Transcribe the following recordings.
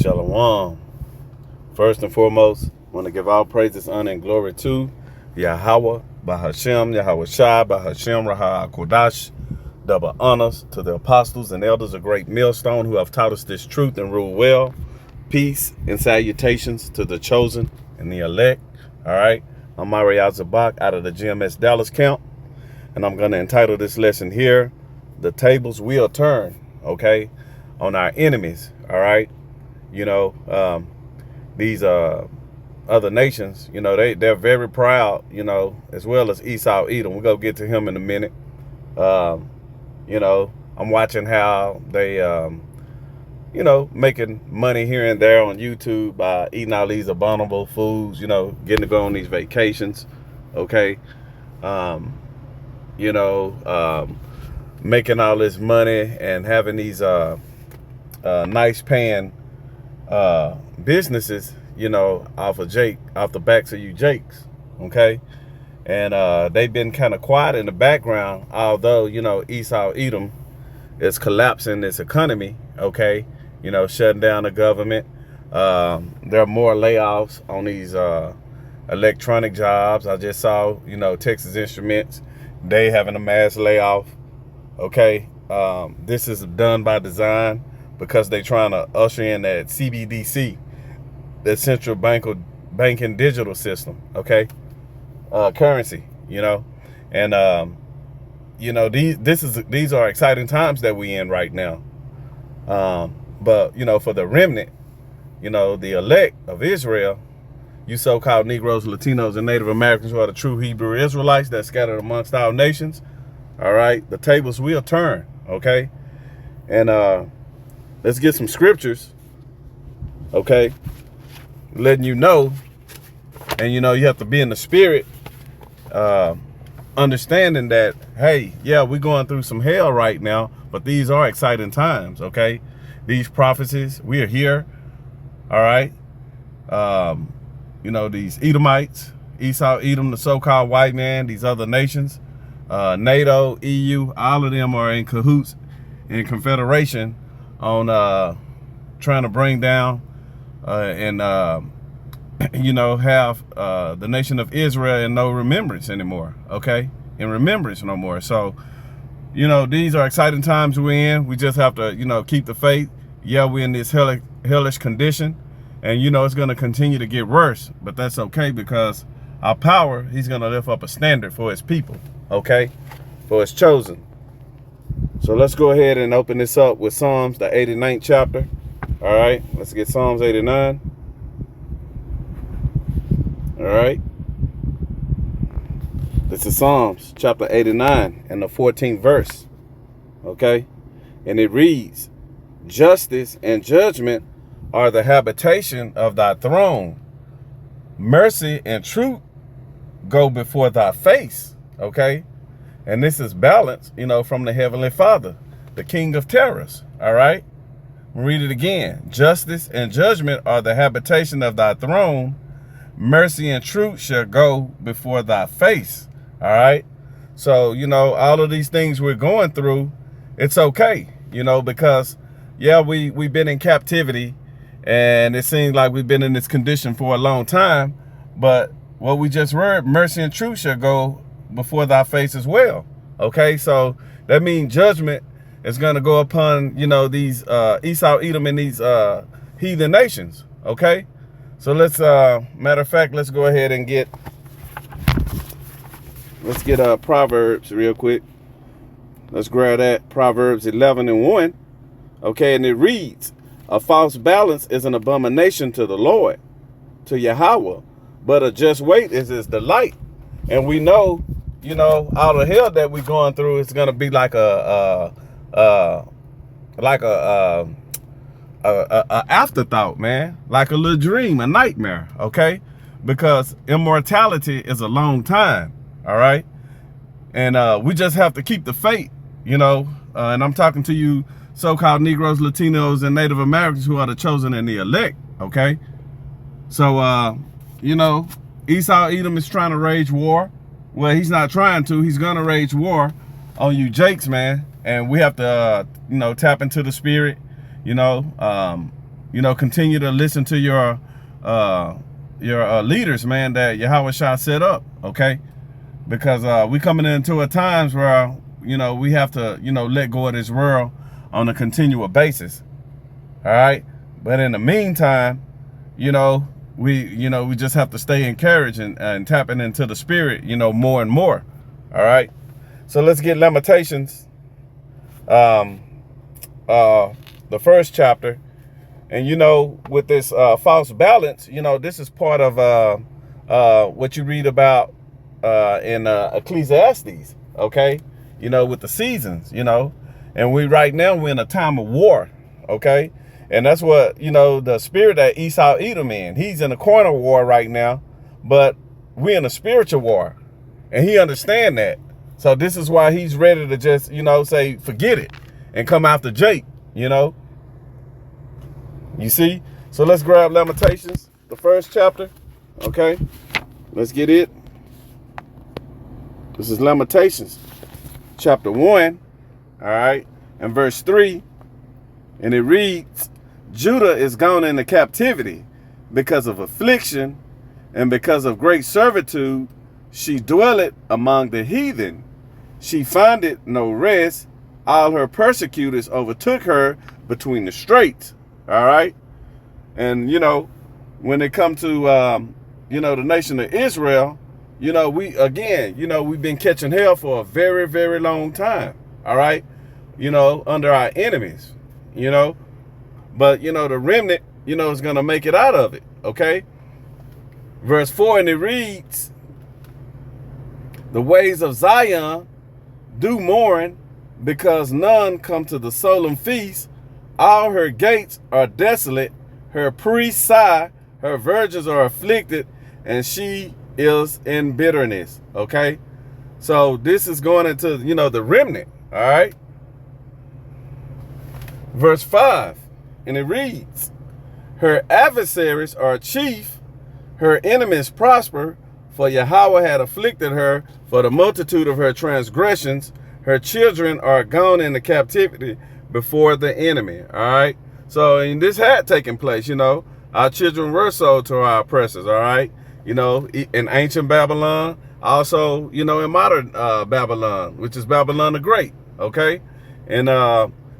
Shalom. First and foremost, I want to give all praises, honor, and glory to Yahweh, Bahashem, Yahweh Shai, Bahashem, Raha Kodash. Double honors to the apostles and elders of Great Millstone who have taught us this truth and rule well. Peace and salutations to the chosen and the elect. All right. I'm Mariah Zabak out of the GMS Dallas camp. And I'm going to entitle this lesson here, The Tables Will Turn, okay, on our enemies. All right. You know, these other nations, you know, they're very proud, you know, as well as Esau Edom. We're going to get to him in a minute. You know, I'm watching how they, you know, making money here and there on YouTube by eating all these abominable foods, you know, getting to go on these vacations, okay? You know, making all this money and having these nice paying businesses, you know, off the backs of you Jakes, okay? And they've been kind of quiet in the background, although, you know, Esau Edom is collapsing its economy, okay? You know, shutting down the government. There are more layoffs on these electronic jobs. I just saw, you know, Texas Instruments, they having a mass layoff, okay? This is done by design because they're trying to usher in that CBDC, the central banking digital system, okay? Currency, you know, and you know, these are exciting times that we in right now. But you know, for the remnant, you know, the elect of Israel, you so-called Negroes, Latinos, and Native Americans who are the true Hebrew Israelites that scattered amongst our nations, all right, the tables will turn, okay? And let's get some scriptures, okay, letting you know. And you know, you have to be in the spirit, understanding that, hey, yeah, we're going through some hell right now, but these are exciting times, okay? These prophecies, we are here, all right? You know, these Edomites, Esau, Edom, the so-called white man, these other nations, NATO, EU, all of them are in cahoots, in confederation on trying to bring down and you know, have the nation of Israel in no remembrance anymore, okay? In remembrance no more. So, you know, these are exciting times we're in. We just have to, you know, keep the faith. Yeah, we're in this hellish condition. And, you know, it's going to continue to get worse. But that's okay because our power, he's going to lift up a standard for his people, okay? For his chosen. So let's go ahead and open this up with Psalms, the 89th chapter. All right, let's get Psalms 89. All right. This is Psalms chapter 89 and the 14th verse. Okay. And it reads, justice and judgment are the habitation of thy throne. Mercy and truth go before thy face. Okay. And this is balance, you know, from the Heavenly Father, the King of terrors. All right. Read it again. Justice and judgment are the habitation of thy throne. Mercy and truth shall go before thy face. All right. So, you know, all of these things we're going through, it's okay, you know, because, yeah, we've been in captivity and it seems like we've been in this condition for a long time. But what we just read, mercy and truth shall go before thy face as well. OK, so that means judgment is going to go upon, you know, these Esau, Edom, and these heathen nations. OK. So let's, matter of fact, let's go ahead and get Proverbs real quick. Let's grab that, Proverbs 11 and 1. Okay, and it reads, a false balance is an abomination to the Lord, to Yahweh, but a just weight is his delight. And we know, you know, all the hell that we're going through is going to be like a afterthought, man, like a little dream, a nightmare, okay? Because immortality is a long time, all right? And we just have to keep the faith, you know, and I'm talking to you so-called Negroes, Latinos, and Native Americans who are the chosen and the elect, okay? So, you know, Esau Edom is trying to wage war. Well, he's not trying to, he's gonna wage war on you Jakes, man. And we have to, you know, tap into the spirit, you know, You know, continue to listen to your leaders, man, that Yahweh Shah set up, okay? Because we coming into a times where, you know, we have to, you know, let go of this world on a continual basis. All right. But in the meantime, you know, we just have to stay encouraged and tapping into the spirit, you know, more and more. All right. So let's get Lamentations, the first chapter. And, you know, with this false balance, you know, this is part of what you read about in Ecclesiastes, okay? You know, with the seasons, you know, and right now we're in a time of war, okay? And that's what, you know, the spirit that Esau Edom in. He's in a corner war right now, but we're in a spiritual war, and he understands that. So this is why he's ready to just, you know, say, forget it and come after Jake, you know? You see? So let's grab Lamentations, the first chapter, okay? Let's get it. This is Lamentations, chapter 1, all right, and verse 3, and it reads, Judah is gone into captivity because of affliction, and because of great servitude she dwelleth among the heathen. She findeth no rest. All her persecutors overtook her between the straits. All right. And, you know, when it comes to, you know, the nation of Israel, you know, we've been catching hell for a very, very long time. All right. You know, under our enemies, you know, but, you know, the remnant, you know, is going to make it out of it. OK. Verse 4, and it reads, the ways of Zion do mourn, because none come to the solemn feast. All her gates are desolate. Her priests sigh. Her virgins are afflicted, and she is in bitterness. Okay. So this is going into, you know, the remnant. All right. Verse 5, and it reads, her adversaries are chief. Her enemies prosper, for Yahweh had afflicted her for the multitude of her transgressions. Her children are gone into captivity before the enemy. All right. So, and this had taken place, you know, our children were sold to our oppressors. All right. You know, in ancient Babylon, also, you know, in modern Babylon, which is Babylon the Great. OK. And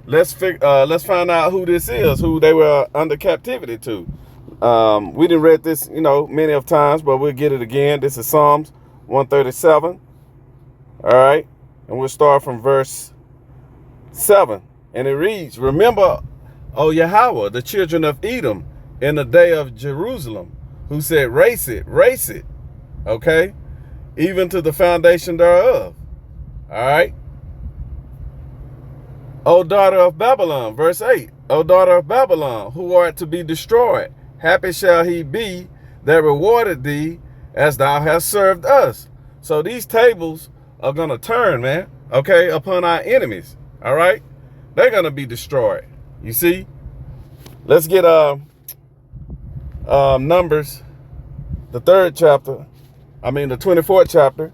let's find out who this is, who they were under captivity to. We didn't read this, you know, many of times, but we'll get it again. This is Psalms 137. All right. And we'll start from verse 7. And it reads, remember, O Yahweh, the children of Edom in the day of Jerusalem, who said, race it. Okay. Even to the foundation thereof. All right. O daughter of Babylon, verse 8. O daughter of Babylon, who art to be destroyed. Happy shall he be that rewarded thee as thou hast served us. So these tables are going to turn, man, okay, upon our enemies, all right? They're going to be destroyed, you see? Let's get Numbers, the 24th chapter,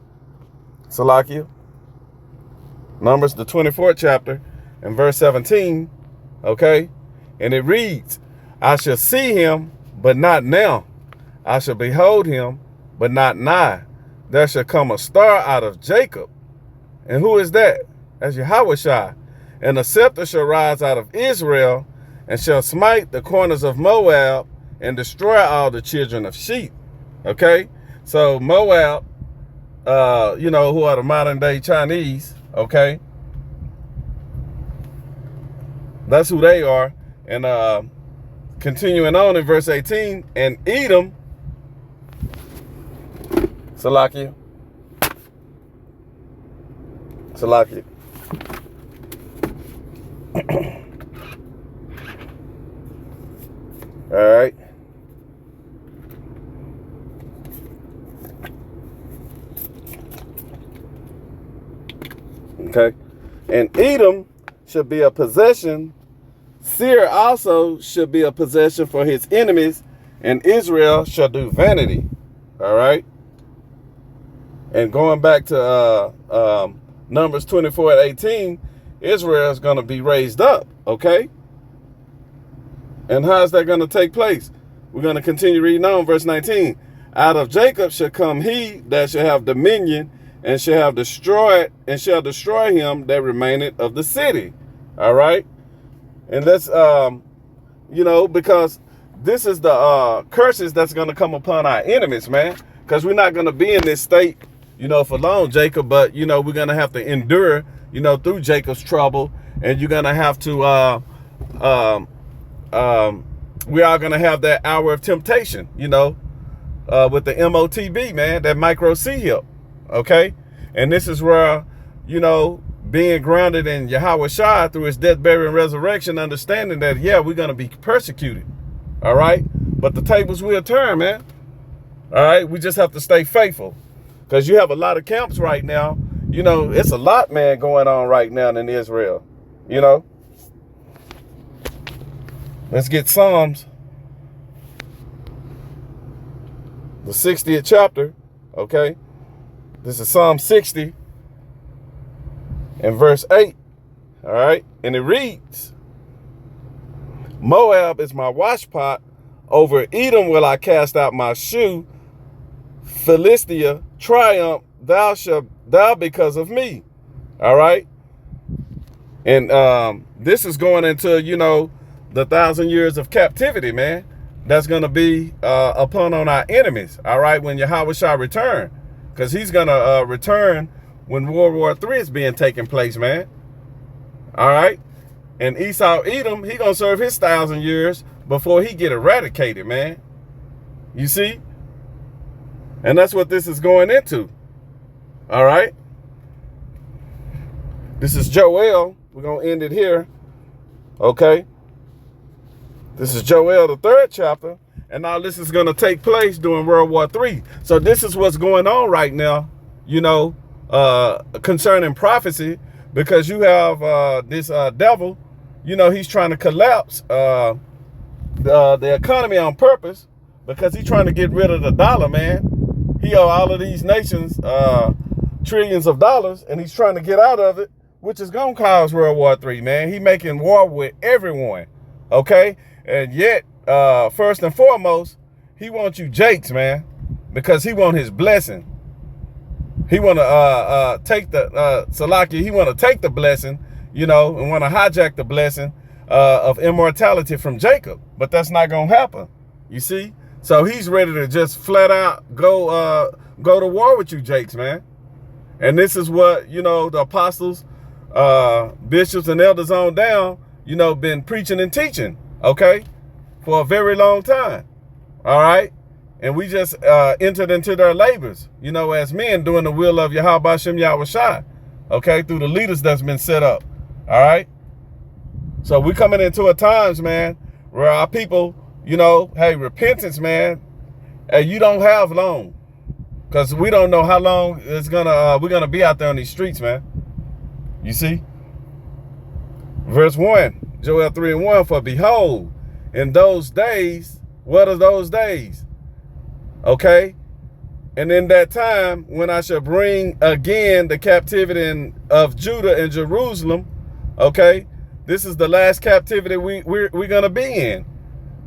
Salakia. Numbers, the 24th chapter, and verse 17, okay? And it reads, I shall see him, but not now. I shall behold him, but not nigh. There shall come a star out of Jacob. And who is that? That's Yahweh Shai. And a scepter shall rise out of Israel, and shall smite the corners of Moab, and destroy all the children of sheep. Okay? So Moab, you know, who are the modern day Chinese, okay? That's who they are. And continuing on in verse 18, and Edom, Salakia. All right. Okay. And Edom should be a possession. Seir also should be a possession for his enemies, and Israel shall do vanity. All right. And going back to Numbers 24:18, Israel is going to be raised up. Okay. And how is that going to take place? We're going to continue reading on, verse 19. Out of Jacob shall come he that shall have dominion, and shall destroy him that remaineth of the city. All right. And let's, because this is the curses that's going to come upon our enemies, man. Because we're not going to be in this state, for long, Jacob. But, we're going to have to endure, through Jacob's trouble. And you're going to have to, we are going to have that hour of temptation, with the MOTB, man, that micro C hip. Okay. And this is where, being grounded in Yahweh Shai through his death, burial, and resurrection, understanding that, yeah, we're going to be persecuted. All right. But the tables will turn, man. All right. We just have to stay faithful, because you have a lot of camps right now. It's a lot, man, going on right now in Israel. Let's get Psalms, the 60th chapter. Okay. This is Psalm 60 and verse 8. All right. And it reads, Moab is my washpot. Over Edom will I cast out my shoe. Philistia, triumph, thou because of me. All right. And this is going into, the 1,000 years of captivity, man. That's going to be upon our enemies. All right. When Yahweh shall return. Because he's going to return when World War III is being taken place, man. All right. And Esau, Edom, he going to serve his 1,000 years before he get eradicated, man. You see? And that's what this is going into. All right. This is Joel. We're going to end it here. Okay. This is Joel, the 3rd chapter. And now this is going to take place during World War III. So this is what's going on right now, concerning prophecy, because you have this devil, he's trying to collapse the economy on purpose, because he's trying to get rid of the dollar, man. He owe all of these nations trillions of dollars, and he's trying to get out of it, which is going to cause World War III, man. He making war with everyone, okay? And yet, first and foremost, he wants you Jakes, man, because he want his blessing. He want to take the Salaki. He want to take the blessing, and want to hijack the blessing of immortality from Jacob. But that's not gonna happen. You see? So he's ready to just flat out go to war with you Jakes, man. And this is what the apostles, bishops, and elders on down, been preaching and teaching. Okay, for a very long time. All right. And we just entered into their labors, as men doing the will of Yahweh Hashem Yahweh Shai. Okay, through the leaders that's been set up. All right. So we coming into a times, man, where our people, hey, repentance, man. Hey, you don't have long, because we don't know how long it's we're gonna be out there on these streets, man. You see? Verse 1. Joel 3:1, for behold, in those days, what are those days? Okay. And in that time, when I shall bring again the captivity of Judah and Jerusalem, okay, this is the last captivity we're going to be in.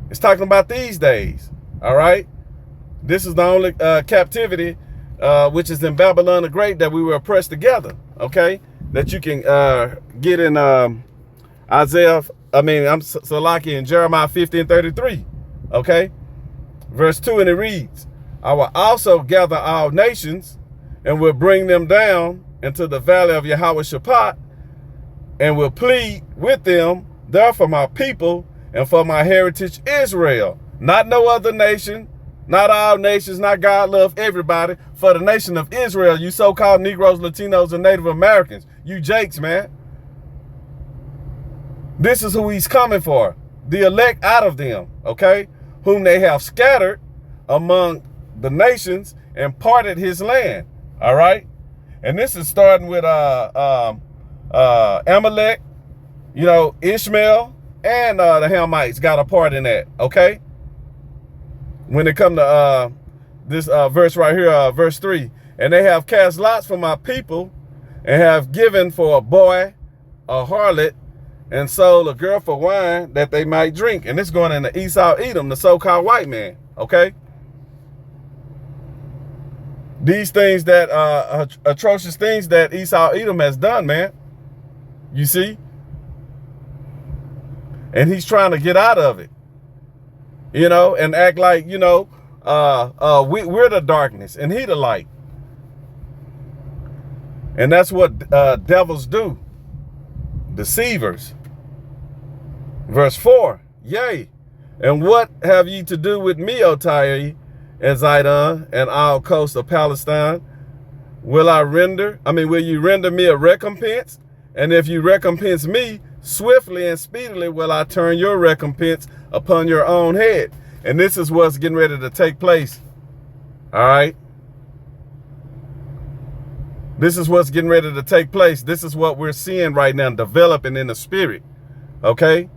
It's talking about these days. All right. This is the only captivity, which is in Babylon the Great, that we were oppressed together. Okay. That you can get in Salaki in Jeremiah 50:33. Okay. Verse 2, and it reads, I will also gather all nations and will bring them down into the valley of Yahweh Shaphat, and will plead with them there for my people and for my heritage Israel. Not no other nation, not all nations, not God love everybody. For the nation of Israel, you so-called Negroes, Latinos, and Native Americans, you Jakes, man. This is who he's coming for. The elect out of them, okay? Whom they have scattered among the nations and parted his land. All right. And this is starting with Amalek, Ishmael, and the Hamites got a part in that. Okay. When it come to this verse right here, verse 3, and they have cast lots for my people, and have given for a boy a harlot, and sold a girl for wine that they might drink. And this going into Esau Edom, the so-called white man, okay? These things that, atrocious things that Esau Edom has done, man. You see? And he's trying to get out of it, you know, and act like, you know, we're the darkness and he the light. And that's what devils do. Deceivers. Verse 4, yea, and what have ye to do with me, O Tyre and Zidon and all coast of Palestine? Will you render me a recompense? And if you recompense me, swiftly and speedily will I turn your recompense upon your own head. And this is what's getting ready to take place. All right. This is what's getting ready to take place. This is what we're seeing right now, developing in the spirit. Okay.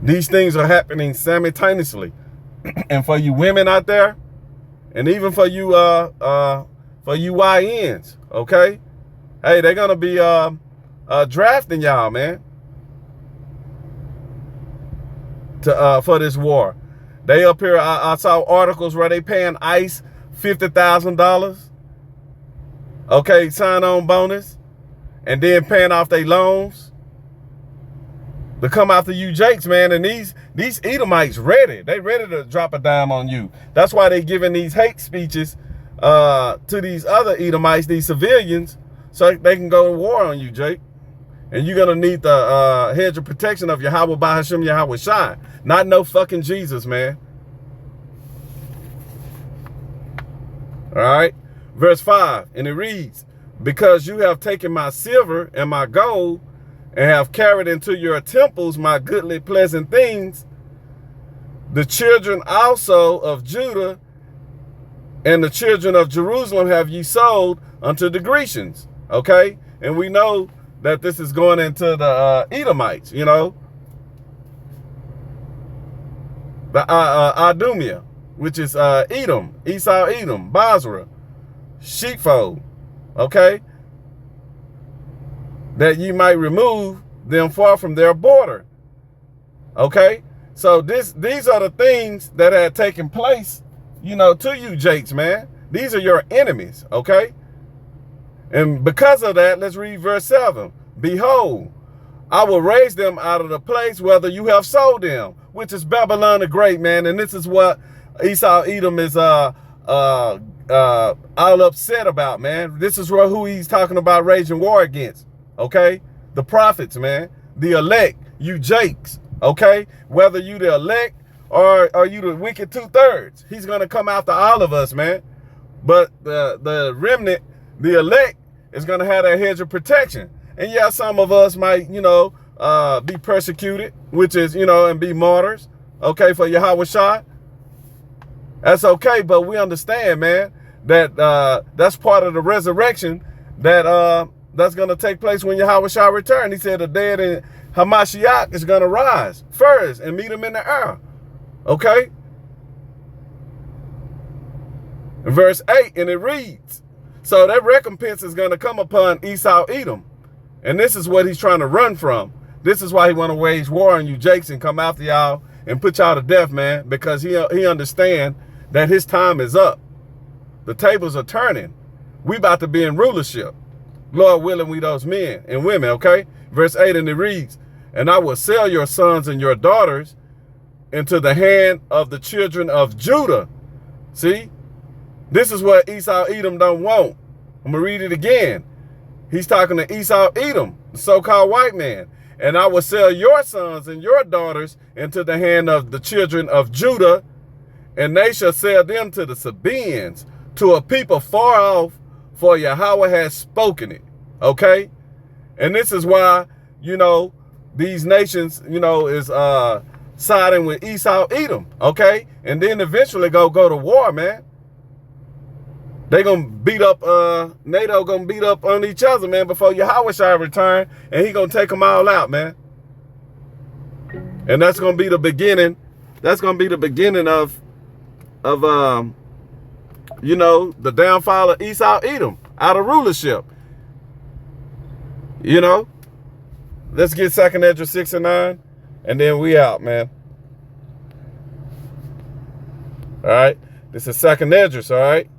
These things are happening simultaneously. And for you women out there, and even for you YNs, okay? Hey, they're gonna be drafting y'all, man. For this war. They up here, I saw articles where they paying ICE $50,000. Okay, sign-on bonus. And then paying off their loans. To come after you Jakes, man. And these Edomites ready. They ready to drop a dime on you. That's why they giving these hate speeches to these other Edomites, these civilians, so they can go to war on you, Jake. And you're going to need the hedge of protection of Yahweh Bahasham Yahweh Shai. Not no fucking Jesus, man. All right. Verse 5, and it reads, because you have taken my silver and my gold and have carried into your temples my goodly pleasant things, the children also of Judah and the children of Jerusalem have ye sold unto the Grecians. Okay. And we know that this is going into the Edomites, you know, the Idumea, which is Edom, Esau, Edom, Basra, sheepfold, okay, that ye might remove them far from their border. Okay, so these are the things that had taken place, you know, to you Jakes, man. These are your enemies, okay? And because of that, let's read verse 7. Behold, I will raise them out of the place whether you have sold them, which is Babylon the Great, man. And this is what Esau Edom is all upset about, man. This is who he's talking about raging war against, okay? The prophets, man. The elect, you Jakes, okay? Whether you the elect or you the wicked 2/3, he's going to come after all of us, man. But the remnant, the elect, is going to have that hedge of protection. And yeah, some of us might, you know, be persecuted, which is, you know, and be martyrs, okay, for Yahweh Shai. That's okay, but we understand, man, that that's part of the resurrection that that's going to take place when Yahweh Shai return. He said the dead in Hamashiach is going to rise first and meet him in the air, okay? Verse 8, and it reads, so that recompense is going to come upon Esau Edom. And this is what he's trying to run from. This is why he want to wage war on you Jakes and come after y'all and put y'all to death, man, because he understand that his time is up. The tables are turning. We about to be in rulership. Lord willing, we those men and women, okay? Verse 8, and it reads, and I will sell your sons and your daughters into the hand of the children of Judah. See? This is what Esau Edom don't want. I'm going to read it again. He's talking to Esau Edom, the so-called white man. And I will sell your sons and your daughters into the hand of the children of Judah, and they shall sell them to the Sabaeans, to a people far off, for Yahweh has spoken it. Okay? And this is why, you know, these nations, you know, is siding with Esau Edom. Okay? And then eventually go to war, man. They gonna beat up, NATO gonna beat up on each other, man, before Yahweh shall return, and he gonna take them all out, man. And that's gonna be the beginning. That's gonna be the beginning of you know, the downfall of Esau Edom out of rulership. You know, Let's get 2nd Ezra 6 and 9, and then we out, man. All right. This is 2nd Ezra, all right?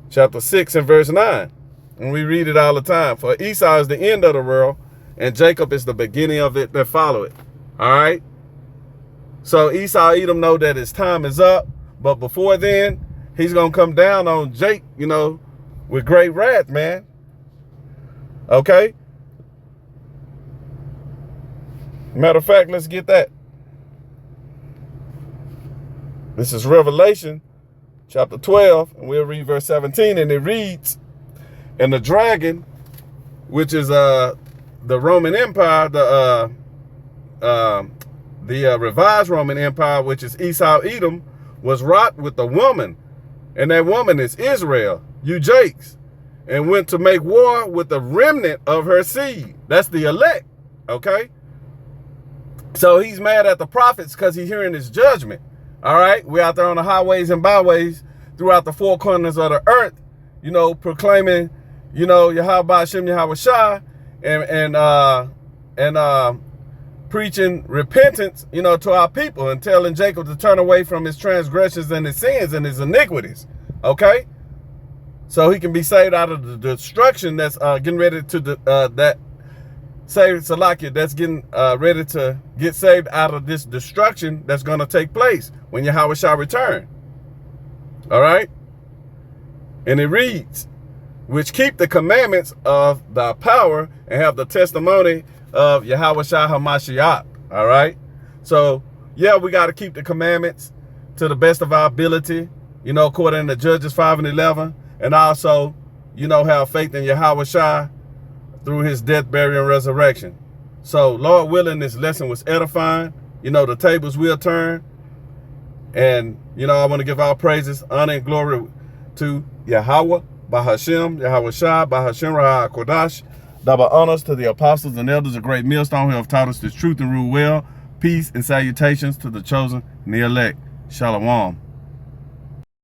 Chapter 6 and verse 9. And we read it all the time. For Esau is the end of the world, and Jacob is the beginning of it that follow it. All right? So Esau, Edom know that his time is up, but before then, he's going to come down on Jake, you know, with great wrath, man. Okay? Matter of fact, let's get that. This is Revelation chapter 12, and we'll read verse 17, and it reads, and the dragon, which is the Roman Empire, the revised Roman Empire, which is Esau Edom, was wrought with a woman, and that woman is Israel, you Jakes, and went to make war with the remnant of her seed. That's the elect, okay? So he's mad at the prophets because he's hearing his judgment. All right, we're out there on the highways and byways throughout the four corners of the earth, you know, proclaiming, you know, Yahweh Hashem Yahweh Shah, and preaching repentance, you know, to our people, and telling Jacob to turn away from his transgressions and his sins and his iniquities. Okay, so he can be saved out of the destruction that's getting ready to Salakia, that's getting ready to get saved out of this destruction that's going to take place when Yahweh shall return. All right? And it reads, which keep the commandments of thy power and have the testimony of Yahweh Shah HaMashiach. All right? So, yeah, we got to keep the commandments to the best of our ability, you know, according to Judges 5 and 11. And also, you know, have faith in Yahweh Shah through his death, burial, and resurrection. So, Lord willing, this lesson was edifying. You know, the tables will turn. And, you know, I want to give all praises, honor, and glory to Yahweh, Bahashem, Yahweh Shah, Bahashem Rahah Kodash. Double honors to the apostles and elders of Great Millstone who have taught us this truth and rule well. Peace and salutations to the chosen and the elect. Shalom.